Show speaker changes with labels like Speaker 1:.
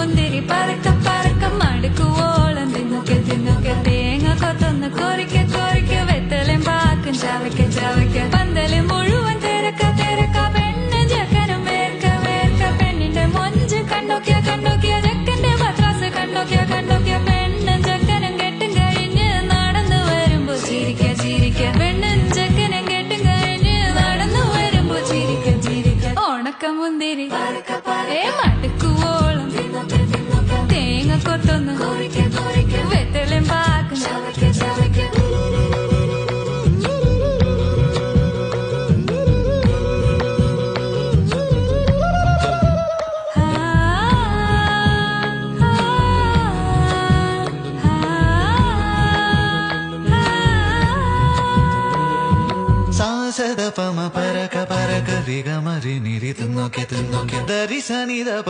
Speaker 1: മുന്തിരി പറക്ക പറക്ക മടുക്കുവോളം തിന്നൊക്കെ തിന്നൊക്കെ തേങ്ങ കൊത്തൊന്ന് കൊറിക്ക കൊറിക്ക വെത്തലും പാക്കും ചവയ്ക്ക ചവയ്ക്ക പന്തല് മുഴുവൻ തിരക്ക തിരക്ക പെണ്ണ് ചെക്കനും വേർക്ക വേർക്ക പെണ്ണിന്റെ മൊഞ്ച് കണ്ടോക്കിയ കണ്ടോക്കിയ ചെക്കന്റെ പത്രാസ് കണ്ടോക്കിയ കണ്ടോക്കിയ പെണ്ണും ചെക്കനും കെട്ടും കഴിഞ്ഞ് നടന്നു വരുമ്പോ ചിരിക്ക ചിരിക്ക പെണ്ണും ചെക്കനും കെട്ടും കഴിഞ്ഞ് നടന്നു വരുമ്പോ ചിരിക്ക ചിരിക്ക ഉണക്ക മുന്തിരി മടുക്കുവോളം തേങ്ങ കൊത്തൊന്ന് വെത്തലും പാക്കും ചവയ്ക്ക ചവയ്ക്ക
Speaker 2: സാസദപമ പരക പരക റിഗമരി നിരി തിന്നോക്കെ തിന്നോക്കെ ദരി സനി ദപ